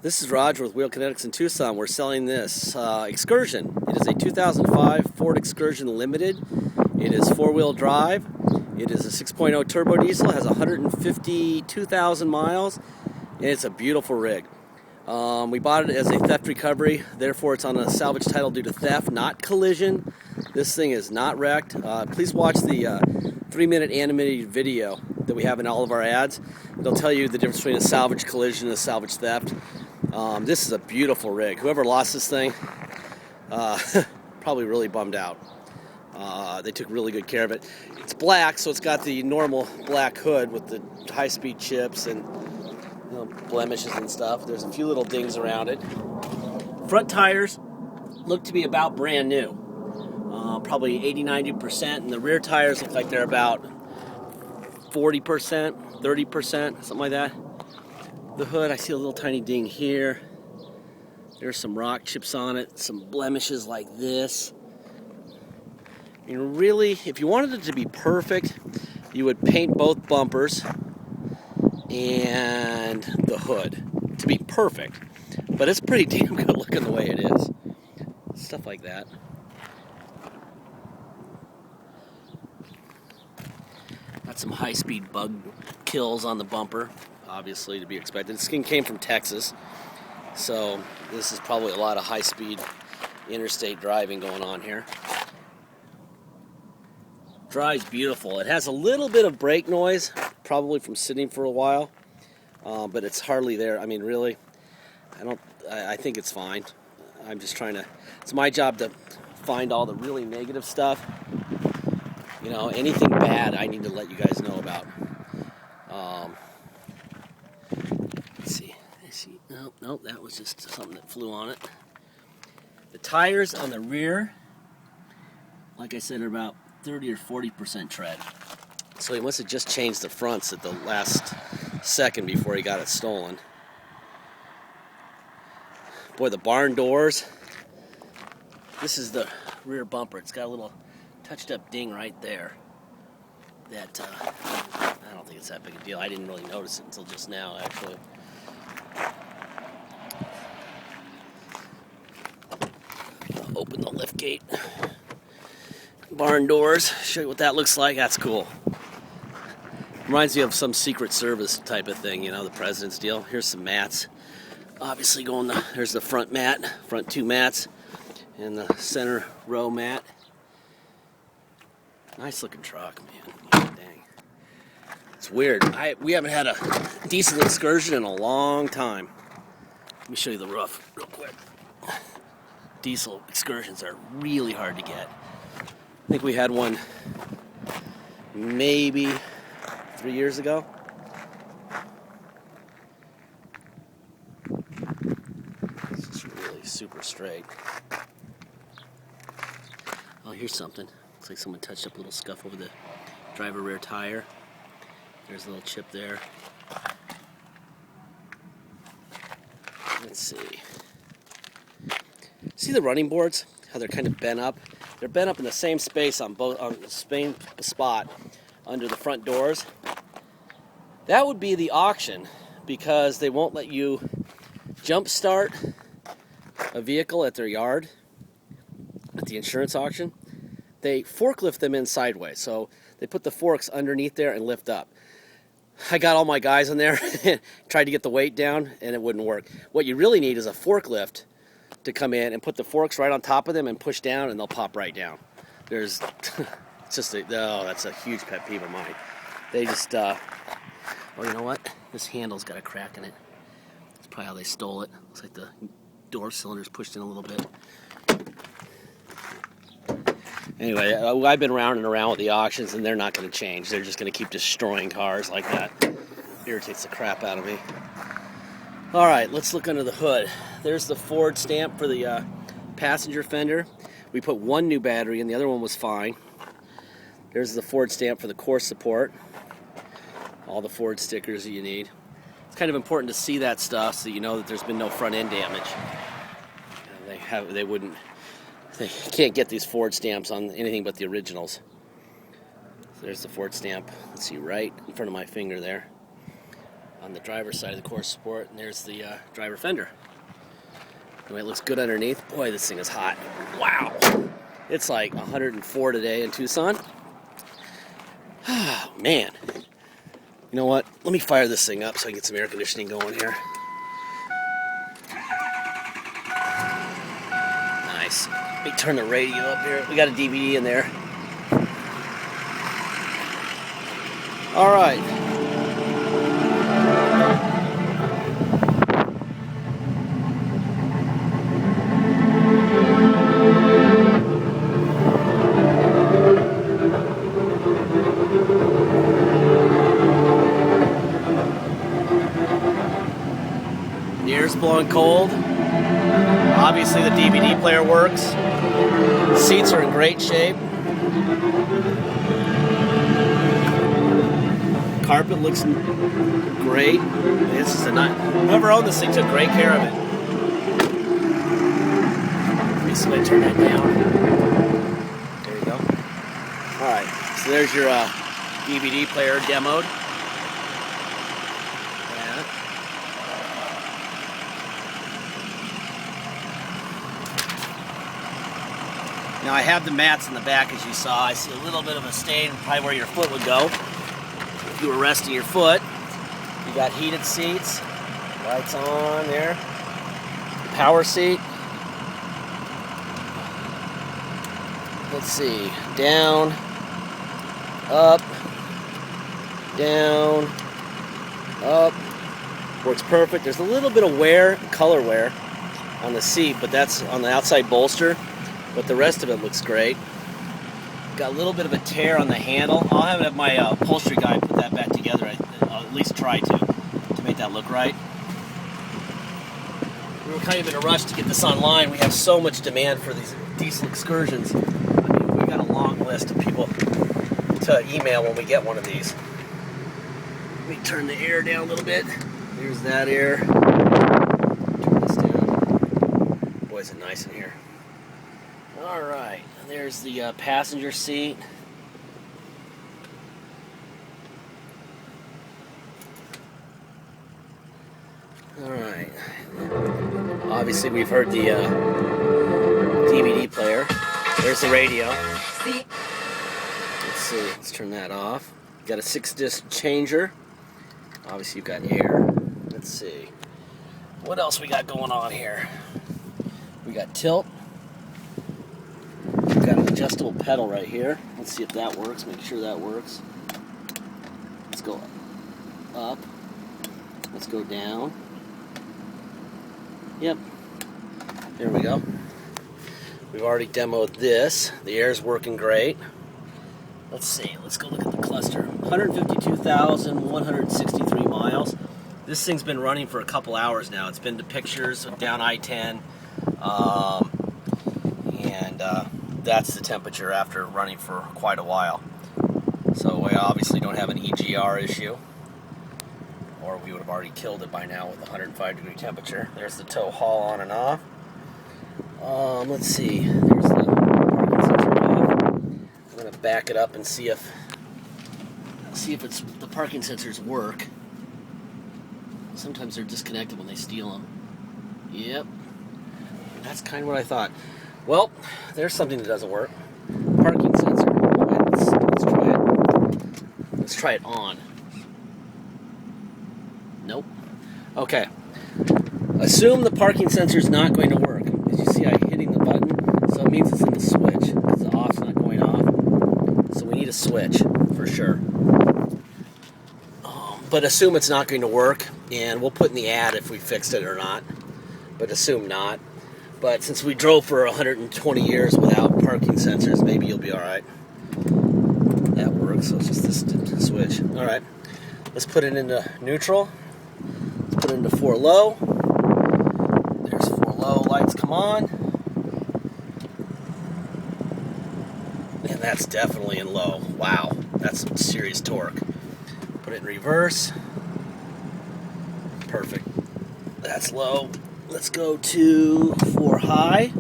This is Roger with Wheel Kinetics in Tucson. We're selling this Excursion. It is a 2005 Ford Excursion Limited. It is four-wheel drive. It is a 6.0 turbo diesel. It has 152,000 miles, and it's a beautiful rig. We bought it as a theft recovery. Therefore, it's on a salvage title due to theft, not collision. This thing is not wrecked. Please watch the 3-minute animated video that we have in all of our ads. It'll tell you the difference between a salvage collision and a salvage theft. This is a beautiful rig. Whoever lost this thing probably really bummed out. They took really good care of it. It's black, so it's got the normal black hood with the high-speed chips and blemishes and stuff. There's a few little dings around it. Front tires look to be about brand new, probably 80-90%, and the rear tires look like they're about 40%, 30%, something like that. The hood, I see a little tiny ding here. There's some rock chips on it, some blemishes like this. And really, if you wanted it to be perfect, you would paint both bumpers and the hood to be perfect. But it's pretty damn good looking the way it is. Stuff like that. Got some high-speed bug kills on the bumper, obviously to be expected. This thing came from Texas, so this is probably a lot of high-speed interstate driving going on here. Drives beautiful. It has a little bit of brake noise, probably from sitting for a while, but it's hardly there. I mean, really, I think it's fine. I'm just trying to, it's my job to find all the really negative stuff. You know, anything bad I need to let you guys know about. Let's see. Nope, that was just something that flew on it. The tires on the rear, like I said, are about 30 or 40% tread. So he must have just changed the fronts at the last second before he got it stolen. Boy, the barn doors. This is the rear bumper. It's got a little touched up ding right there. That, I don't think it's that big a deal. I didn't really notice it until just now, actually. I'll open the lift gate. Barn doors, show you what that looks like. That's cool. Reminds me of some Secret Service type of thing, you know, the president's deal. Here's some mats. Obviously there's the front mat, front two mats, and the center row mat. Nice looking truck, man. God dang. It's weird. We haven't had a diesel Excursion in a long time. Let me show you the roof real quick. Diesel Excursions are really hard to get. I think we had one maybe 3 years ago. It's just really super straight. Oh, here's something. Looks like someone touched up a little scuff over the driver rear tire. There's a little chip there. Let's see. See the running boards? How they're kind of bent up? They're bent up in the same space on the same spot under the front doors. That would be the auction, because they won't let you jump start a vehicle at their yard at the insurance auction. They forklift them in sideways, so they put the forks underneath there and lift up. I got all my guys in there and tried to get the weight down, and it wouldn't work. What you really need is a forklift to come in and put the forks right on top of them and push down, and they'll pop right down. There's it's just that's a huge pet peeve of mine. They just oh, you know what? This handle's got a crack in it. That's probably how they stole it. Looks like the door cylinder's pushed in a little bit. Anyway, I've been round and around with the auctions, and they're not going to change. They're just going to keep destroying cars like that. Irritates the crap out of me. All right, let's look under the hood. There's the Ford stamp for the passenger fender. We put one new battery in, the other one was fine. There's the Ford stamp for the core support. All the Ford stickers that you need. It's kind of important to see that stuff so you know that there's been no front end damage. They can't get these Ford stamps on anything but the originals. So there's the Ford stamp. Let's see, right in front of my finger there. on the driver's side of the core support, and there's the driver fender. Anyway, it looks good underneath. Boy, this thing is hot. Wow! It's like 104 today in Tucson. Oh, man. You know what? Let me fire this thing up so I can get some air conditioning going here. Nice. Let me turn the radio up here. We got a DVD in there. All right. The air's blowing cold. Obviously the DVD player works. The seats are in great shape. Carpet looks great. This is a nice. Whoever owned this thing took great care of it. Let me see if I turn that down. There you go. All right. So there's your DVD player demoed. Yeah. Now I have the mats in the back, as you saw. I see a little bit of a stain, probably where your foot would go. If you were resting your foot. You got heated seats, lights on there, the power seat. Let's see, down, up, down, up. Works perfect. There's a little bit of wear, color wear on the seat, but that's on the outside bolster. But the rest of it looks great. Got a little bit of a tear on the handle. I'll have my upholstery guy put that back together. I'll at least try to make that look right. We were kind of in a rush to get this online. We have so much demand for these diesel excursions. I mean, we've got a long list of people to email when we get one of these. Let me turn the air down a little bit. There's that air. Turn this down. Boy, is it nice in here. All right, there's the passenger seat. All right. Obviously, we've heard the DVD player. There's the radio. Let's see. Let's turn that off. Got a 6-disc changer. Obviously, you've got air. Let's see. What else we got going on here? We got tilt. We've got an adjustable pedal right here. Let's see if that works. Make sure that works. Let's go up. Let's go down. Yep. There we go. We've already demoed this. The air's working great. Let's see. Let's go look at the cluster. 152,163 miles. This thing's been running for a couple hours now. It's been to pictures of down I-10. And that's the temperature after running for quite a while. So we obviously don't have an EGR issue, or we would have already killed it by now with 105-degree temperature. There's the tow haul on and off. Let's see. There's the parking sensor off. I'm going to back it up and see if the parking sensors work. Sometimes they're disconnected when they steal them. Yep. That's kind of what I thought. Well, there's something that doesn't work. Parking sensor. Let's try it. Let's try it on. Nope. Okay. Assume the parking sensor is not going to work. As you see, I'm hitting the button, so it means it's in the switch. Because the off's not going off. So we need a switch, for sure. But assume it's not going to work, and we'll put in the ad if we fixed it or not. But assume not. But since we drove for 120 years without parking sensors, maybe you'll be alright. That works, so it's just this switch. Alright, let's put it into neutral. Let's put it into 4 low. There's 4 low, lights come on. And that's definitely in low. Wow, that's some serious torque. Put it in reverse. Perfect. That's low. Let's go to 4 high.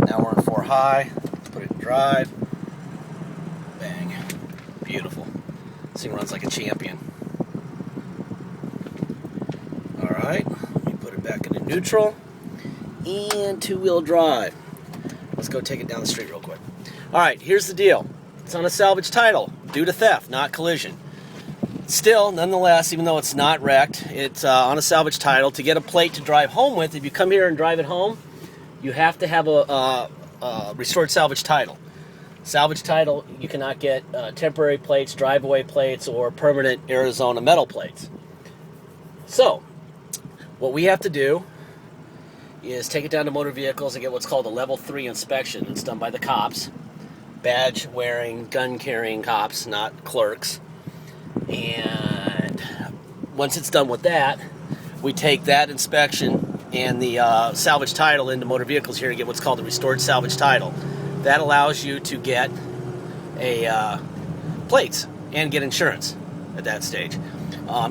Now we're in 4 high. Let's put it in drive. Bang. Beautiful. This thing runs like a champion. Alright, let me put it back into neutral. And two-wheel drive. Let's go take it down the street real quick. Alright, here's the deal. It's on a salvage title due to theft, not collision. Still, nonetheless, even though it's not wrecked, it's on a salvage title. To get a plate to drive home with, if you come here and drive it home, you have to have a restored salvage title. Salvage title, you cannot get temporary plates, drive-away plates, or permanent Arizona metal plates. So, what we have to do is take it down to motor vehicles and get what's called a level 3 inspection. It's done by the cops, badge-wearing, gun-carrying cops, not clerks. And once it's done with that, we take that inspection and the salvage title into motor vehicles here and get what's called a restored salvage title. That allows you to get a plates and get insurance at that stage.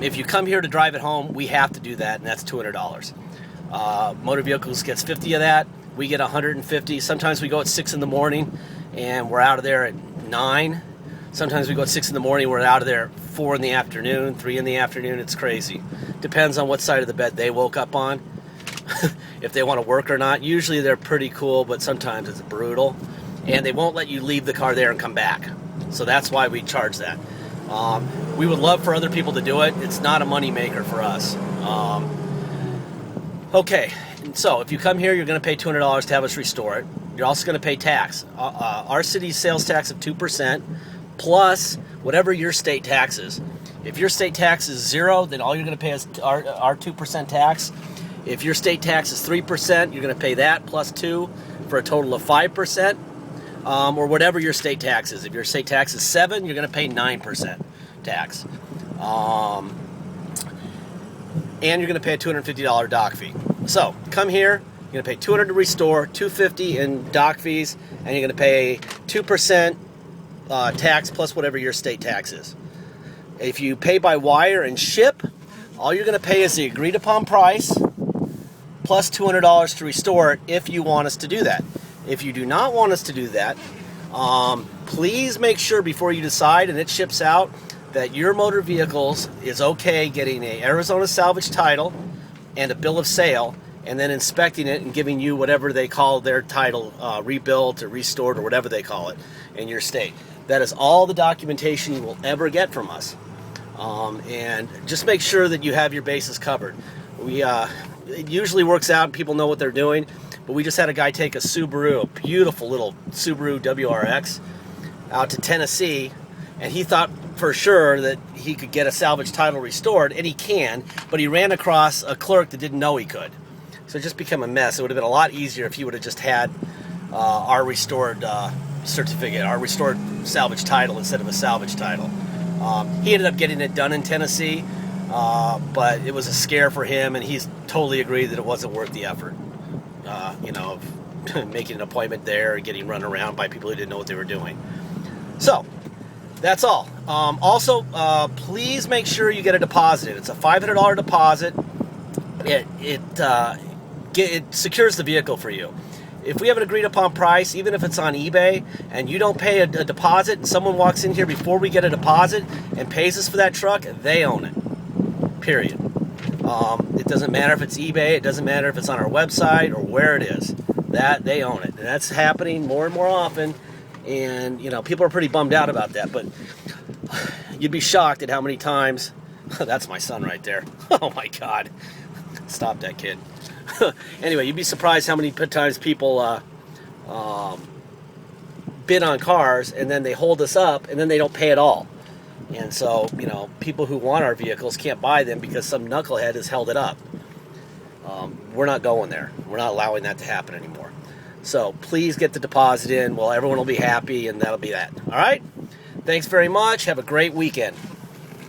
If you come here to drive it home, we have to do that, and that's $200. Motor vehicles gets 50 of that. We get 150. Sometimes we go at 6 in the morning and we're out of there at 9. Sometimes we go at 6 in the morning, we're out of there at 4 in the afternoon, 3 in the afternoon. It's crazy. Depends on what side of the bed they woke up on, if they want to work or not. Usually they're pretty cool, but sometimes it's brutal. And they won't let you leave the car there and come back. So that's why we charge that. We would love for other people to do it. It's not a money maker for us. Okay, so if you come here, you're going to pay $200 to have us restore it. You're also going to pay tax. Our city's sales tax of 2%, plus whatever your state tax is. If your state tax is 0, then all you're going to pay is our 2% tax. If your state tax is 3%, you're going to pay that plus 2 for a total of 5%, or whatever your state tax is. If your state tax is 7, you're going to pay 9% tax. And you're going to pay a $250 dock fee. So, come here, you're going to pay $200 to restore, $250 in dock fees, and you're going to pay 2% tax plus whatever your state tax is. If you pay by wire and ship, all you're going to pay is the agreed upon price plus $200 to restore it if you want us to do that. If you do not want us to do that, please make sure before you decide and it ships out that your motor vehicles is okay getting a Arizona salvage title and a bill of sale, and then inspecting it and giving you whatever they call their title, rebuilt or restored or whatever they call it in your state. That is all the documentation you will ever get from us. And just make sure that you have your bases covered. It usually works out and people know what they're doing, but we just had a guy take a Subaru, a beautiful little Subaru WRX, out to Tennessee, and he thought for sure that he could get a salvage title restored, and he can, but he ran across a clerk that didn't know he could. So it just became a mess. It would have been a lot easier if he would have just had our restored certificate, our restored salvage title instead of a salvage title. He ended up getting it done in Tennessee, but it was a scare for him, and he's totally agreed that it wasn't worth the effort, of making an appointment there and getting run around by people who didn't know what they were doing. So, that's all. Also, please make sure you get a deposit in. It's a $500 deposit. It secures the vehicle for you. If we have an agreed upon price, even if it's on eBay, and you don't pay a deposit, and someone walks in here before we get a deposit and pays us for that truck, they own it. Period. It doesn't matter if it's eBay, it doesn't matter if it's on our website or where it is. That they own it. And that's happening more and more often. And, people are pretty bummed out about that, but you'd be shocked at how many times, that's my son right there. Oh my God. Stop that kid. Anyway, you'd be surprised how many times people bid on cars and then they hold us up and then they don't pay at all. And so, people who want our vehicles can't buy them because some knucklehead has held it up. We're not going there. We're not allowing that to happen anymore. So please get the deposit in. Well, everyone will be happy, and that'll be that. All right? Thanks very much. Have a great weekend.